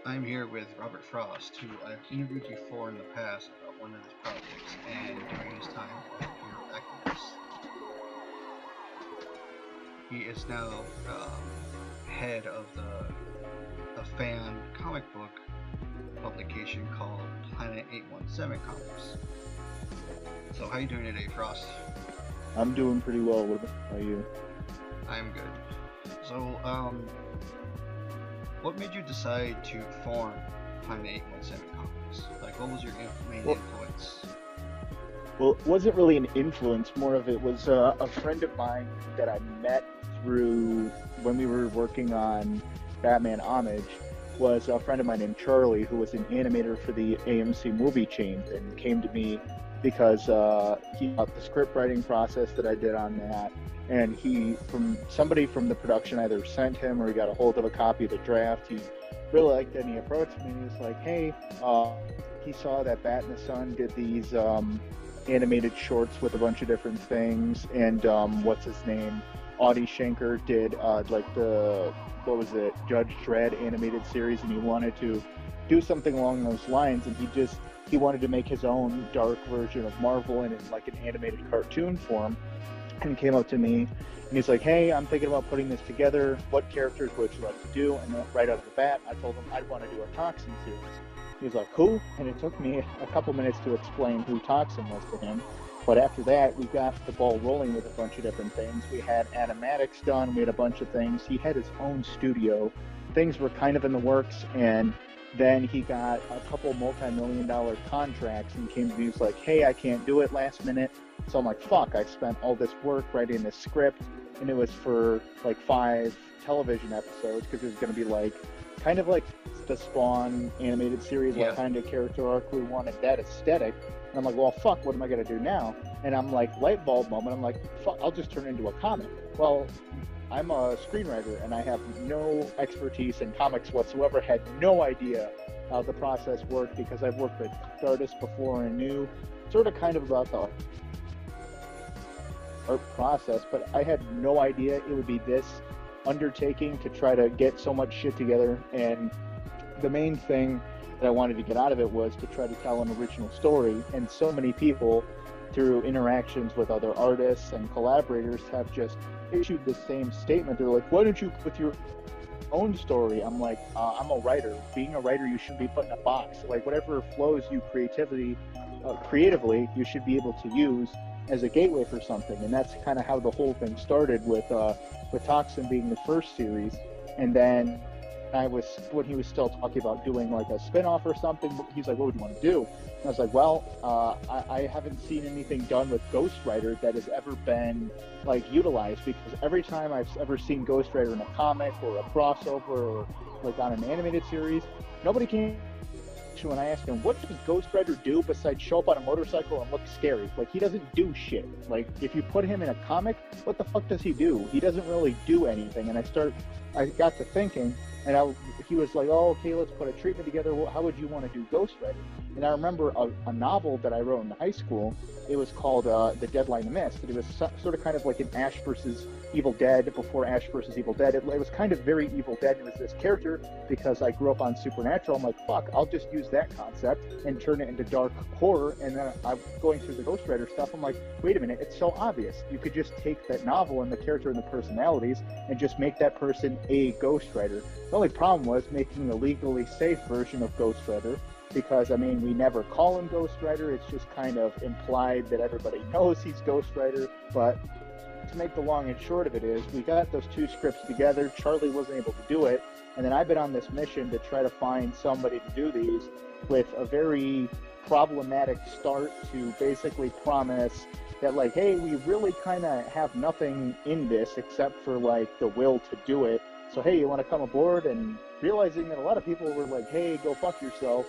I'm here with Robert Frost, who I've interviewed before in the past about one of his projects, and during his time of Hero Activist. He is now head of a fan comic book publication called Planet917 Comics. So how you doing today, Frost? I'm doing pretty well. What about you? I'm good. So, what made you decide to form Planet917 Comics? Like, what was your main Well, influence? well, it wasn't really an influence. More of it was a friend of mine that I met through when we were working on Batman Homage. Was a friend of mine named Charlie, who was an animator for the AMC movie chain, and came to me because he thought the script writing process that I did on that, and he from somebody from the production either sent him or he got a hold of a copy of the draft. He really liked it, and he approached me and he was like, "Hey, he saw that Bat and the Sun did these animated shorts with a bunch of different things, and what's his name? Audie Schenker did like the what was it, Judge Dredd animated series, and he wanted to do something along those lines, and he wanted to make his own dark version of Marvel and in like an animated cartoon form, and came up to me and he's like, "Hey, I'm thinking about putting this together. What characters would you like to do?" And then right out of the bat, I told him I'd want to do a Toxin series. He was like, "Who?" And it took me a couple minutes to explain who Toxin was to him. But after that, we got the ball rolling with a bunch of different things. We had animatics done, we had a bunch of things. He had his own studio. Things were kind of in the works, and then he got a couple multi-million-dollar contracts and came to me. He was like, "Hey, I can't do it last minute." So I'm like, fuck, I spent all this work writing this script, and it was for like 5 television episodes, because it was going to be like kind of like the Spawn animated series, Yeah. what kind of character arc we wanted, that aesthetic. And I'm like, well, fuck, what am I going to do now? And I'm like, light bulb moment, I'm like, fuck, I'll just turn it into a comic. Well, I'm a screenwriter and I have no expertise in comics whatsoever, had no idea how the process worked, because I've worked with artists before and knew sort of kind of about the art process, but I had no idea it would be this undertaking to try to get so much shit together. And the main thing that I wanted to get out of it was to try to tell an original story. And so many people, through interactions with other artists and collaborators, have just issued the same statement. They're like, "Why don't you with your own story?" I'm like, I'm a writer. Being a writer, you shouldn't be put in a box. Like, whatever flows you creatively, you should be able to use as a gateway for something. And that's kind of how the whole thing started with Toxin being the first series. And then when he was still talking about doing like a spin-off or something, he's like, "What would you want to do?" And I was like, "Well, I haven't seen anything done with Ghost Rider that has ever been like utilized, because every time I've ever seen Ghost Rider in a comic or a crossover or like on an animated series, nobody came when I asked him, what does Ghost Rider do besides show up on a motorcycle and look scary? Like, he doesn't do shit. Like, if you put him in a comic, what the fuck does he do? He doesn't really do anything." And I got to thinking, and he was like, "Oh, okay, let's put a treatment together. Well, how would you want to do Ghost Rider?" And I remember a novel that I wrote in high school. It was called The Deadline Mist. And it was sort of kind of like an Ash versus Evil Dead before Ash versus Evil Dead. It was kind of very Evil Dead. It was this character, because I grew up on Supernatural. I'm like, fuck, I'll just use that concept and turn it into dark horror. And then I'm going through the Ghost Rider stuff. I'm like, wait a minute, it's so obvious. You could just take that novel and the character and the personalities and just make that person a Ghost Rider. The only problem was making a legally safe version of Ghost Rider, because, I mean, we never call him Ghost Rider. It's just kind of implied that everybody knows he's Ghost Rider. But to make the long and short of it is, we got those 2 scripts together. Charlie wasn't able to do it. And then I've been on this mission to try to find somebody to do these, with a very problematic start to basically promise that, like, hey, we really kind of have nothing in this except for like the will to do it. So, hey, you want to come aboard? And realizing that a lot of people were like, "Hey, go fuck yourself,"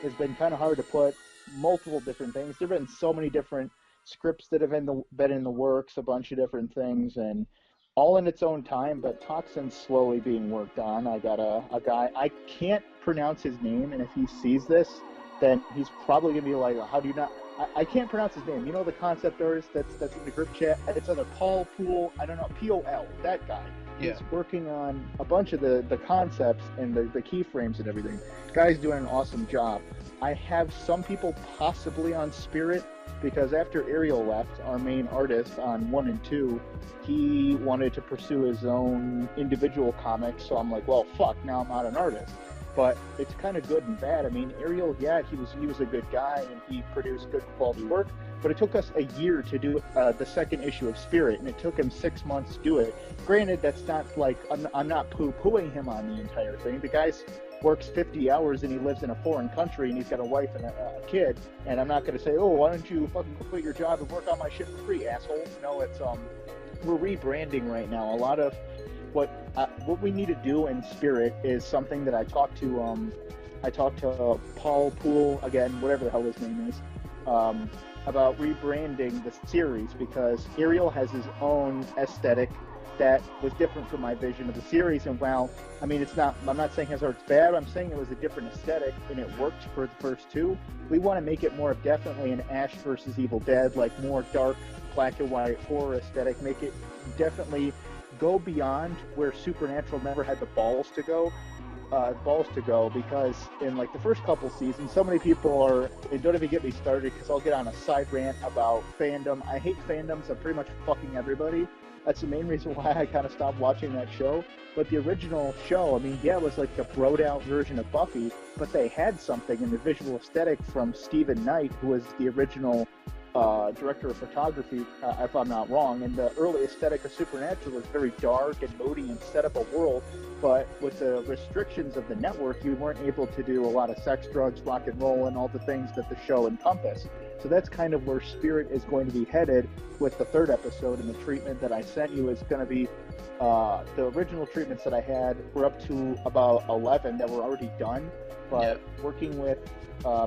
has been kind of hard to put multiple different things. There have been so many different scripts that have been in the works, a bunch of different things, and all in its own time. But Toxin's slowly being worked on. I got a guy, I can't pronounce his name, and if he sees this, then he's probably gonna be like, "How do you not?" I can't pronounce his name. You know, the concept artist that's in the group chat. It's either Paul Pool, I don't know, POL, that guy. He's Yeah. working on a bunch of the concepts and the keyframes and everything. Guy's doing an awesome job. I have some people possibly on Spirit, because after Ariel left, our main artist on 1 and 2, he wanted to pursue his own individual comics. So I'm like, well, fuck, now I'm not an artist. But it's kind of good and bad. I mean, Ariel, yeah, he was a good guy and he produced good quality work. But it took us a year to do the second issue of Spirit, and it took him 6 months to do it. Granted, that's not like, I'm not poo-pooing him on the entire thing. The guy works 50 hours and he lives in a foreign country and he's got a wife and a kid. And I'm not going to say, oh, why don't you fucking quit your job and work on my shit for free, asshole? No, it's we're rebranding right now. A lot of what we need to do in Spirit is something that I talked to Paul Poole, again, whatever the hell his name is, about rebranding the series, because Ariel has his own aesthetic that was different from my vision of the series. And while, I mean, I'm not saying his art's bad, I'm saying it was a different aesthetic and it worked for the first two. We want to make it more of definitely an Ash versus Evil Dead, like more dark, black and white horror aesthetic. Make it definitely go beyond where Supernatural never had the balls to go, because in like the first couple seasons, so many people don't even get me started, because I'll get on a side rant about fandom. I hate fandoms of pretty much fucking everybody. That's the main reason why I kind of stopped watching that show. But the original show, I mean, yeah, it was like the broed out version of Buffy, but they had something in the visual aesthetic from Stephen Knight, who was the original director of photography, if I'm not wrong. And the early aesthetic of Supernatural was very dark and moody and set up a world, but with the restrictions of the network, you weren't able to do a lot of sex, drugs, rock and roll, and all the things that the show encompassed. So that's kind of where Spirit is going to be headed with the third episode, and the treatment that I sent you is going to be the original treatments that I had were up to about 11 that were already done, but working with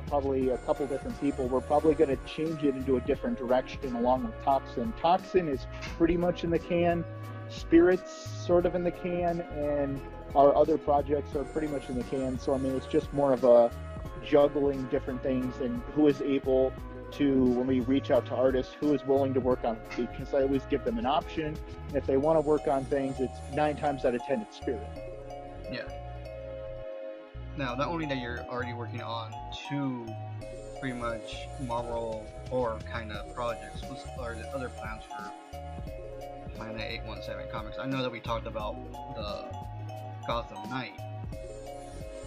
probably a couple different people, we're probably going to change it into a different direction along with Toxin. Toxin is pretty much in the can, Spirit's sort of in the can, and our other projects are pretty much in the can. So I mean, it's just more of a juggling different things and who is able to, when we reach out to artists, who is willing to work on, because I always give them an option, and if they want to work on things, it's 9 times out of 10 it's Spirit. Yeah. Now, not only that you're already working on 2 pretty much Marvel horror kind of projects, what are the other plans for Planet 817 Comics? I know that we talked about the Gotham Knight.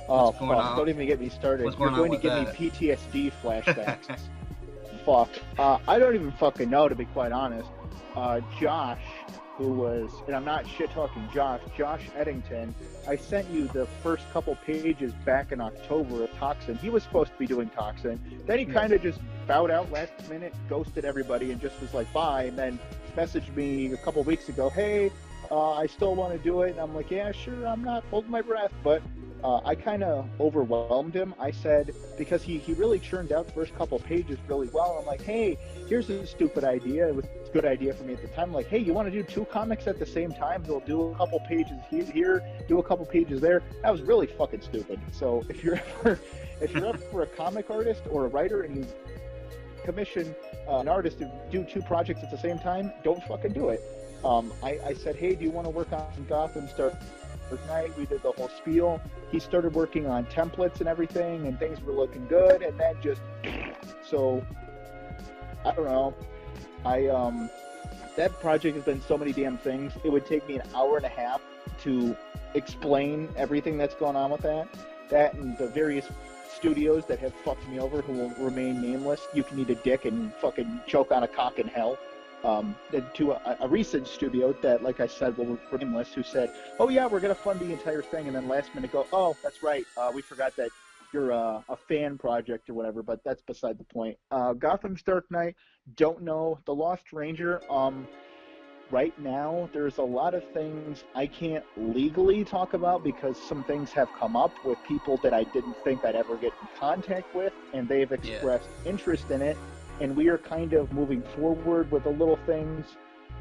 Oh, fuck, don't even get me started. You're going to give me PTSD flashbacks. Fuck. I don't even fucking know, to be quite honest. Josh, who was, and I'm not shit-talking Josh Eddington, I sent you the first couple pages back in October of Toxin. He was supposed to be doing Toxin. Then he kind of just bowed out last minute, ghosted everybody, and just was like, bye, and then messaged me a couple weeks ago, hey, I still want to do it. And I'm like, yeah, sure, I'm not holding my breath, but I kind of overwhelmed him. I said, because he really churned out the first couple pages really well. I'm like, hey, here's a stupid idea. It was a good idea for me at the time. I'm like, hey, you want to do 2 comics at the same time? They'll do a couple pages here, do a couple pages there. That was really fucking stupid. So if you're ever a comic artist or a writer and you commission an artist to do 2 projects at the same time, don't fucking do it. I said, hey, do you want to work on Gotham Star Night? We did the whole spiel. He started working on templates and everything, and things were looking good, and then just, so I don't know. That project has been so many damn things. It would take me an hour and a half to explain everything that's going on with that and the various studios that have fucked me over, who will remain nameless. You can eat a dick and fucking choke on a cock in hell. To a recent studio that, like I said, will be nameless, who said, oh yeah, we're going to fund the entire thing, and then last minute go, oh, that's right, we forgot that you're a fan project or whatever, but that's beside the point. Gotham's Dark Knight, don't know. The Lost Ranger, right now, there's a lot of things I can't legally talk about because some things have come up with people that I didn't think I'd ever get in contact with, and they've expressed interest in it. And we are kind of moving forward with the little things,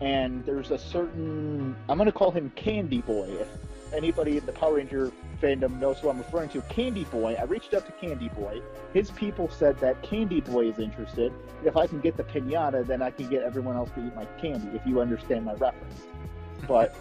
and there's a certain, I'm going to call him Candy Boy. If anybody in the Power Ranger fandom knows who I'm referring to, Candy Boy, I reached out to Candy Boy. His people said that Candy Boy is interested. If I can get the piñata, then I can get everyone else to eat my candy, if you understand my reference. But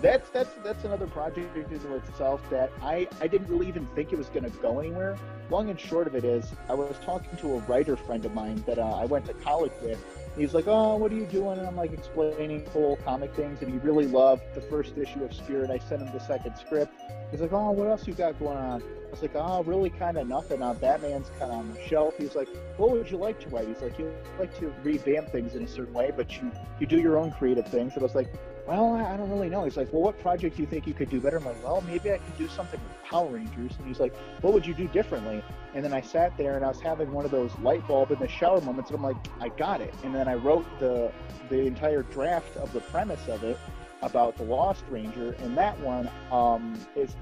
That's another project in itself that I didn't really even think it was going to go anywhere. Long and short of it is, I was talking to a writer friend of mine that I went to college with. He's like, "Oh, what are you doing?" And I'm like explaining cool comic things, and he really loved the first issue of Spirit. I sent him the second script. He's like, "Oh, what else you got going on?" I was like, "Oh, really kind of nothing. Batman's kind of on the shelf." He's like, "What would you like to write?" He's like, "You like to revamp things in a certain way, but you do your own creative things." And I was like, "Well, I don't really know." He's like, "Well, what project do you think you could do better?" I'm like, "Well, maybe I could do something with Power Rangers." And he's like, "What would you do differently?" And then I sat there and I was having one of those light bulb in the shower moments, and I'm like, "I got it." And then I wrote the entire draft of the premise of it about the Lost Ranger, and that one is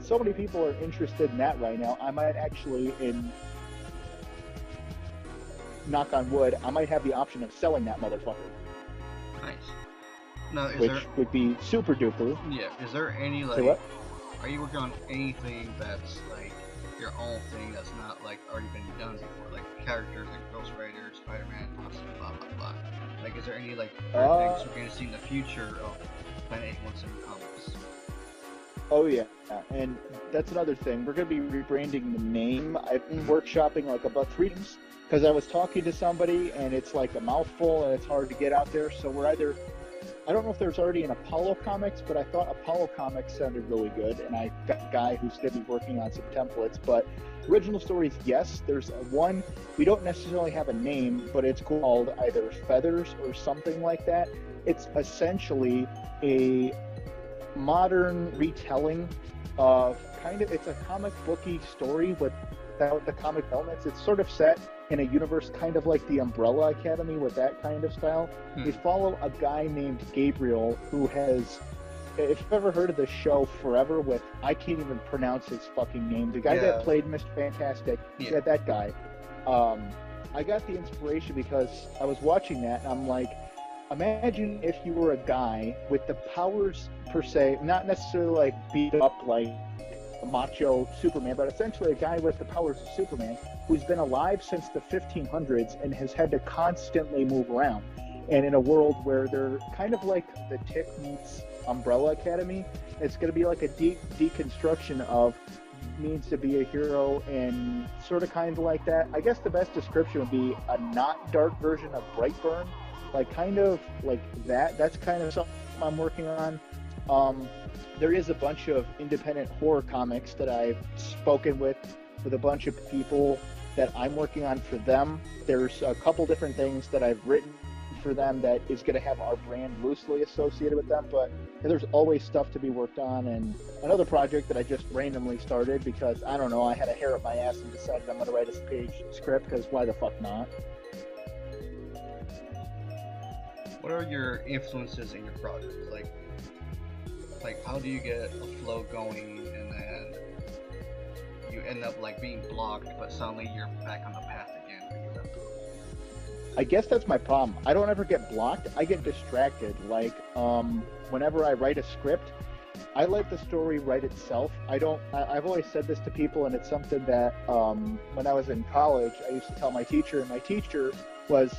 so many people are interested in that right now. I might actually, in knock on wood, I might have the option of selling that motherfucker. Nice. Now, which would be super duper. Yeah. Is there any like? Are you working on anything that's like your own thing that's not like already been done before, like characters like Ghost Rider, Spider-Man, blah blah blah? Like, is there any like things we're going to see in the future of Planet 817 comics? Oh yeah, and that's another thing. We're going to be rebranding the name. I've been workshopping like about 3 times because I was talking to somebody and it's like a mouthful and it's hard to get out there. So we're either, I don't know if there's already an Apollo Comics, but I thought Apollo Comics sounded really good, and I got a guy who's going to be working on some templates. But original stories, yes, there's one. We don't necessarily have a name, but it's called either Feathers or something like that. It's essentially a modern retelling of it's a comic booky story without the comic elements. It's sort of set in a universe kind of like the Umbrella Academy with that kind of style. We follow a guy named Gabriel who has, if you've ever heard of the show Forever with, I can't even pronounce his fucking name, the guy that played Mr. Fantastic, that guy. I got the inspiration because I was watching that and I'm like, imagine if you were a guy with the powers per se, not necessarily like beat up like a macho Superman, but essentially a guy with the powers of Superman who's been alive since the 1500s and has had to constantly move around. And in a world where they're kind of like the Tick meets Umbrella Academy, it's going to be like a deep deconstruction of means to be a hero and sort of kind of like that. I guess the best description would be a not dark version of Brightburn, like kind of like that. That's kind of something I'm working on. There is a bunch of independent horror comics that I've spoken with a bunch of people that I'm working on for them. There's a couple different things that I've written for them that is going to have our brand loosely associated with them, but there's always stuff to be worked on. And another project that I just randomly started because, I don't know, I had a hair up my ass and decided I'm going to write a page script because why the fuck not? What are your influences in your projects? Like how do you get a flow going and then you end up like being blocked, but suddenly you're back on the path again where you left off? I guess that's my problem. I don't ever get blocked. I get distracted. Like, whenever I write a script, I let the story write itself. I've always said this to people, and it's something that when I was in college, I used to tell my teacher, and my teacher was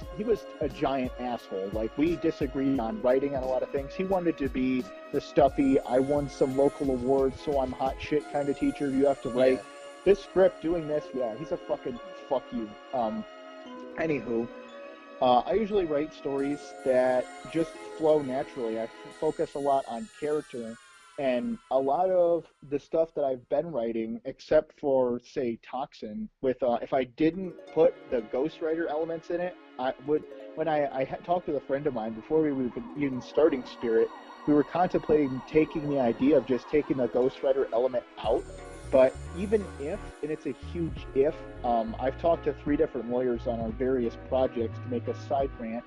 a giant asshole. Like, we disagreed on writing on a lot of things. He wanted to be the stuffy, I won some local awards, so I'm hot shit kind of teacher. You have to write this script, doing this. Yeah, he's a fucking fuck you. Anywho, I usually write stories that just flow naturally. I focus a lot on character, and a lot of the stuff that I've been writing, except for, say, Toxin, with if I didn't put the Ghost Rider elements in it, I would. When I had talked with a friend of mine before we were even starting Spirit, we were contemplating taking the idea of just taking the Ghost Rider element out. But even if, and it's a huge if, I've talked to 3 different lawyers on our various projects to make a side grant.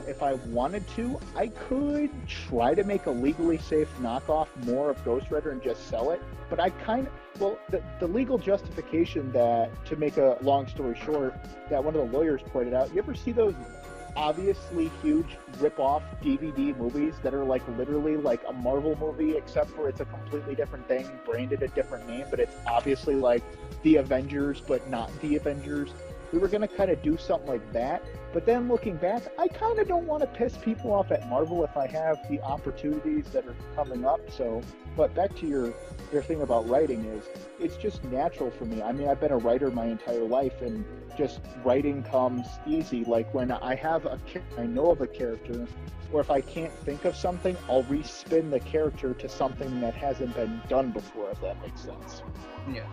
If I wanted to, I could try to make a legally safe knockoff more of Ghost Rider and just sell it. But I the legal justification that, to make a long story short, that one of the lawyers pointed out, you ever see those obviously huge rip-off DVD movies that are like literally like a Marvel movie, except for it's a completely different thing, branded a different name, but it's obviously like the Avengers, but not the Avengers? we were going to kind of do something like that. But then looking back, I kind of don't want to piss people off at Marvel if I have the opportunities that are coming up. So, but back to your thing about writing is, it's just natural for me. I mean, I've been a writer my entire life, and just writing comes easy. Like when I know of a character, or if I can't think of something, I'll respin the character to something that hasn't been done before, if that makes sense. Yeah.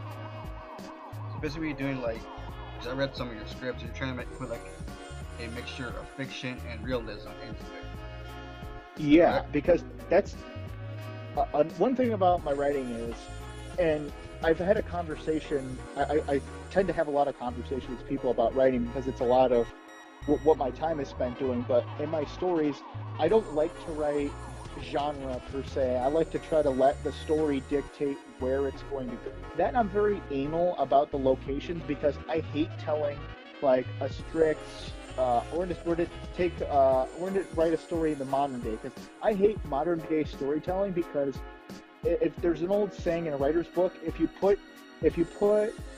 So basically, you're doing like, because I read some of your scripts, you're trying to put like a mixture of fiction and realism into it. Yeah, because that's one thing about my writing is, and I've had a conversation, I tend to have a lot of conversations with people about writing because it's a lot of what my time is spent doing, but in my stories, I don't like to write genre per se. I like to try to let the story dictate where it's going to go. Then I'm very anal about the locations because I hate telling like a strict or to write a story in the modern day, because I hate modern day storytelling, because if there's an old saying in a writer's book, if you put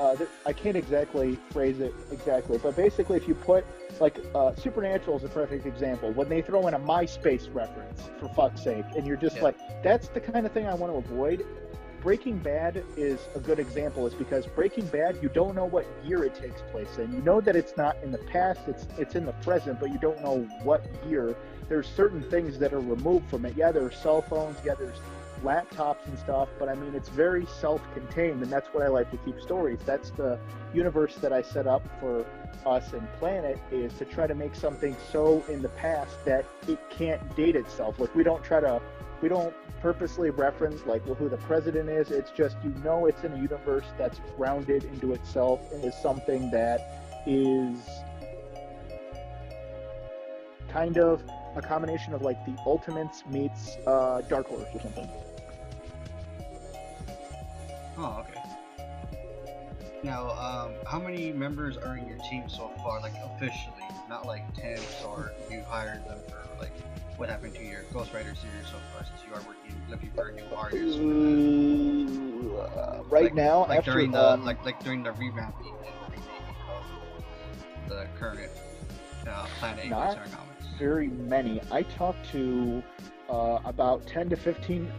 I can't exactly phrase it exactly, but basically if you put like Supernatural is a perfect example, when they throw in a MySpace reference, for fuck's sake, and you're just like, that's the kind of thing I want to avoid. Breaking Bad is a good example, is because Breaking Bad, you don't know what year it takes place in. You know that it's not in the past, it's in the present, but you don't know what year. There's certain things that are removed from it. Yeah, there's cell phones, yeah, there's laptops and stuff, but I mean, it's very self-contained, and that's what I like to keep stories. That's the universe that I set up for us in Planet, is to try to make something so in the past that it can't date itself. Like, we don't purposely reference like who the president is. It's just, it's in a universe that's grounded into itself and is something that is kind of a combination of like the Ultimates meets Dark Horse or something. Oh, okay. Now, how many members are in your team so far, like officially? Not like temps, or you hired them for like, what happened to your Ghostwriter series so far, since you are looking for a new artist? Right now, like after during the during the revamping and the remaking of the current Planet 817 comics. Very many. I talked to about 10 to 15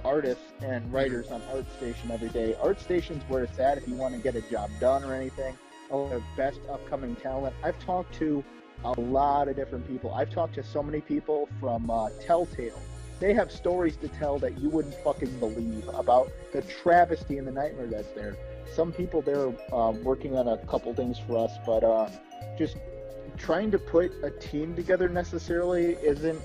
artists and writers on ArtStation every day. ArtStation's where it's at if you want to get a job done or anything. The best upcoming talent. I've talked to a lot of different people. I've talked to so many people from Telltale. They have stories to tell that you wouldn't fucking believe about the travesty and the nightmare that's there. Some people there working on a couple things for us, but just trying to put a team together necessarily isn't.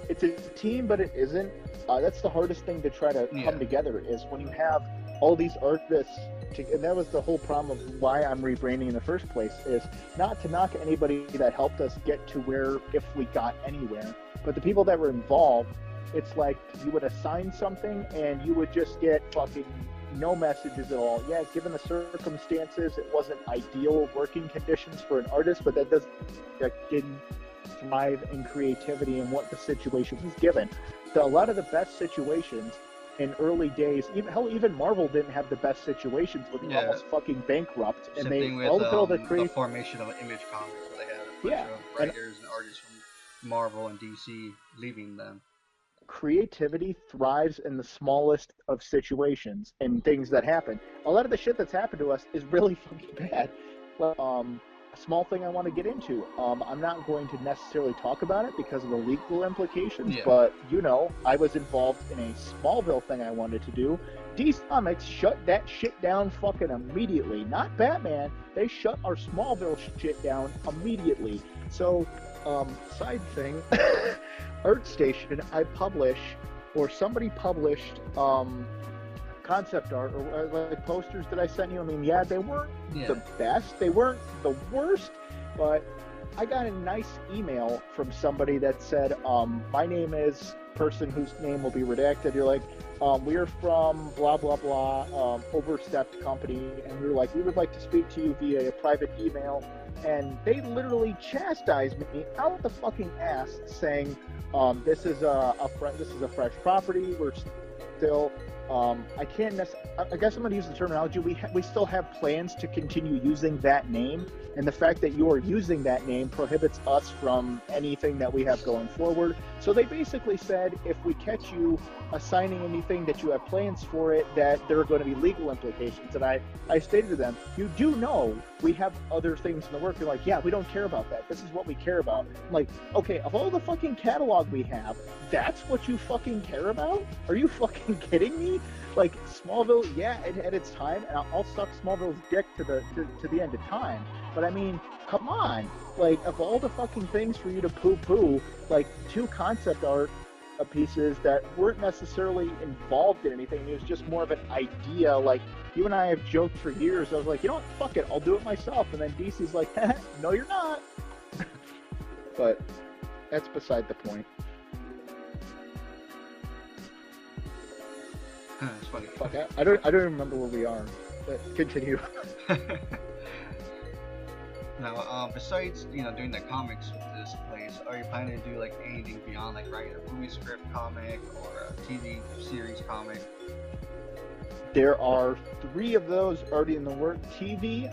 It's a team, but it isn't. That's the hardest thing to try to come together, is when you have all these artists. And that was the whole problem of why I'm rebranding in the first place, is not to knock anybody that helped us get to where, if we got anywhere, but the people that were involved, it's like you would assign something and you would just get fucking no messages at all. Yeah, given the circumstances, it wasn't ideal working conditions for an artist, but that didn't thrive in creativity and what the situation was given. So a lot of the best situations in early days, even Marvel didn't have the best situations, but they were almost fucking bankrupt. And they all the formation of Image Comics, where they had a bunch of writers and artists from Marvel and DC leaving them. Creativity thrives in the smallest of situations and things that happen. A lot of the shit that's happened to us is really fucking bad. A small thing I want to get into. I'm not going to necessarily talk about it because of the legal implications, but I was involved in a Smallville thing I wanted to do. DC Comics shut that shit down fucking immediately. Not Batman. They shut our Smallville shit down immediately. So, side thing, ArtStation, somebody published concept art or like posters that I sent you. I mean, they weren't the best, they weren't the worst, but I got a nice email from somebody that said, my name is person whose name will be redacted. You're like, we're from blah blah blah overstepped company, and we were like, we would like to speak to you via a private email. And they literally chastised me out the fucking ass, saying, this is a fresh property, we're still I can't I guess I'm going to use the terminology. We still have plans to continue using that name, and the fact that you are using that name prohibits us from anything that we have going forward. So they basically said if we catch you assigning anything that you have plans for it, that there are going to be legal implications. And I stated to them, you do know we have other things in the work. They're like, yeah, we don't care about that. This is what we care about. I'm like, okay, of all the fucking catalog we have, that's what you fucking care about? Are you fucking kidding me? Like, Smallville, yeah, it had its time, and I'll suck Smallville's dick to the end of time. But I mean, come on. Like, of all the fucking things for you to poo-poo, like, 2 concept art pieces that weren't necessarily involved in anything. It was just more of an idea. Like, you and I have joked for years. I was like, you know what, fuck it, I'll do it myself. And then DC's like, no, you're not. But that's beside the point. It's funny. Fuck, I don't even remember where we are. But continue. Now, besides doing the comics with this place, are you planning to do like anything beyond like writing a movie script comic or a TV series comic? There are 3 of those already in the work. TV,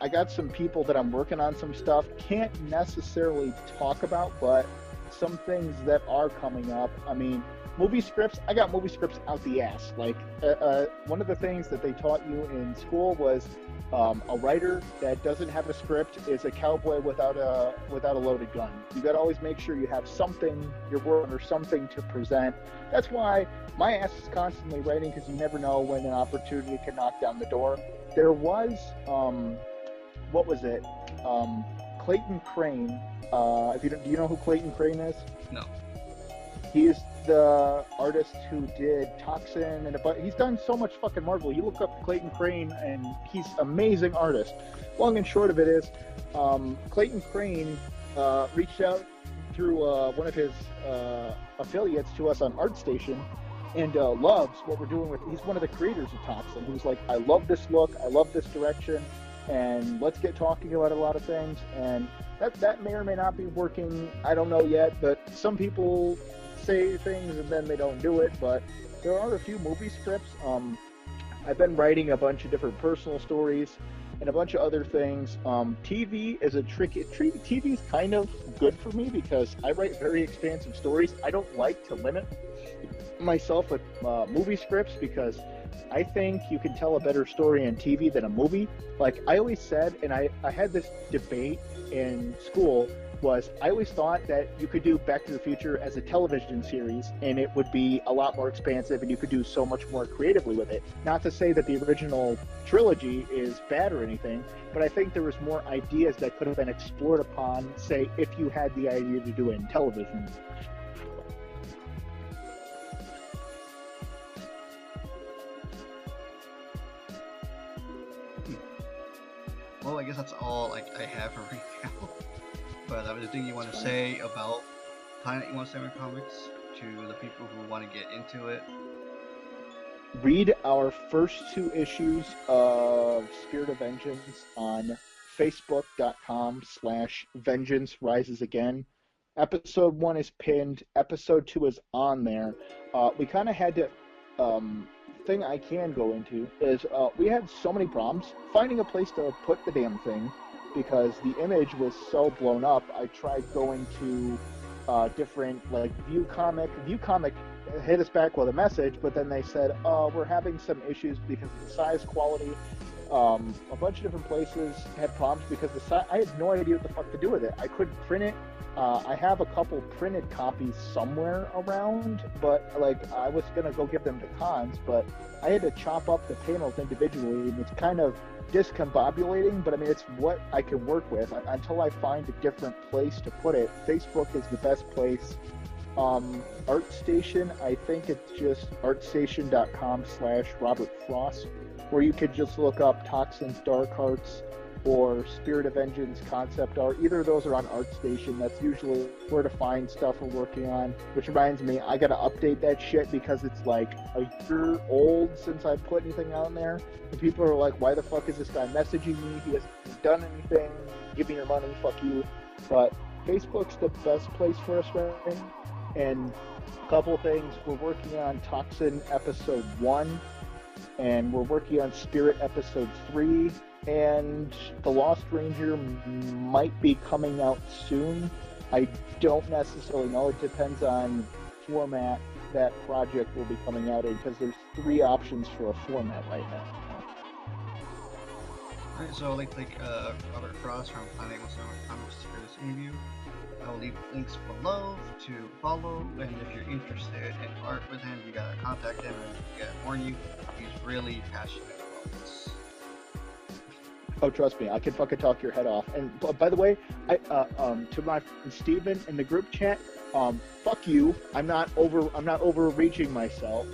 I got some people that I'm working on some stuff. Can't necessarily talk about, but some things that are coming up. I mean, movie scripts, I got movie scripts out the ass. Like, one of the things that they taught you in school was a writer that doesn't have a script is a cowboy without a loaded gun. You got to always make sure you have something you're working or something to present. That's why my ass is constantly writing, because you never know when an opportunity can knock down the door. There was what was it? Clayton Crane. Do you know who Clayton Crane is? No. He is the artist who did Toxin and he's done so much fucking Marvel. You look up Clayton Crane and he's an amazing artist. Long and short of it is, Clayton Crane reached out through one of his affiliates to us on ArtStation and loves what we're doing with. He's one of the creators of Toxin. He was like, I love this look, I love this direction, and let's get talking about a lot of things. And that may or may not be working. I don't know yet, but some people say things and then they don't do it. But there are a few movie scripts. I've been writing a bunch of different personal stories and a bunch of other things. TV is a tricky. TV is kind of good for me because I write very expansive stories. I don't like to limit myself with movie scripts because I think you can tell a better story on TV than a movie. Like I always said, and I had this debate in school, was I always thought that you could do Back to the Future as a television series and it would be a lot more expansive and you could do so much more creatively with it. Not to say that the original trilogy is bad or anything, but I think there was more ideas that could have been explored upon, say, if you had the idea to do it in television. Well, I guess that's all I have for right now. But anything you want to say about Planet917 Comics to the people who want to get into it? Read our first 2 issues of Spirit of Vengeance on facebook.com/Vengeance Rises Again. Episode 1 is pinned. Episode 2 is on there. We kind of had to... thing I can go into is we had so many problems finding a place to put the damn thing because the image was so blown up. I tried going to different, like, View Comic hit us back with a message, but then they said, we're having some issues because of the size quality. A bunch of different places had problems because I had no idea what the fuck to do with it. I couldn't print it. I have a couple printed copies somewhere around, but like I was gonna go give them to cons, but I had to chop up the panels individually, and it's kind of discombobulating, but I mean it's what I can work with until I find a different place to put it. Facebook is the best place. ArtStation, I think it's just artstation.com/Robert Frost, where you could just look up Toxin's Dark Arts or Spirit of Vengeance concept art. Either of those are on ArtStation. That's usually where to find stuff we're working on, which reminds me, I gotta update that shit because it's like a year old since I put anything on there. And people are like, why the fuck is this guy messaging me? He hasn't done anything. Give me your money, fuck you. But Facebook's the best place for us right now. And a couple things, we're working on Toxin episode 1, and we're working on Spirit episode 3, and The Lost Ranger might be coming out soon. I don't necessarily know. It depends on format that project will be coming out in, because there's 3 options for a format right now. Alright, so Robert Frost from Planet 917 Comics for this interview. I'll leave links below to follow, and if you're interested in art with him, you gotta contact him, and you gotta warn you, he's really passionate about this. Oh, trust me, I can fucking talk your head off. And by the way, to my friend Steven in the group chat, fuck you. I'm not overreaching myself.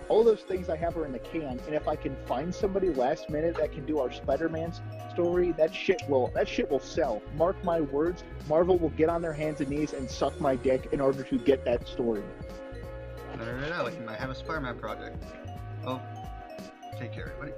All those things I have are in the can, and if I can find somebody last minute that can do our Spider-Man story, that shit will sell. Mark my words, Marvel will get on their hands and knees and suck my dick in order to get that story. Never know, he might have a Spider-Man project. Oh, take care, everybody.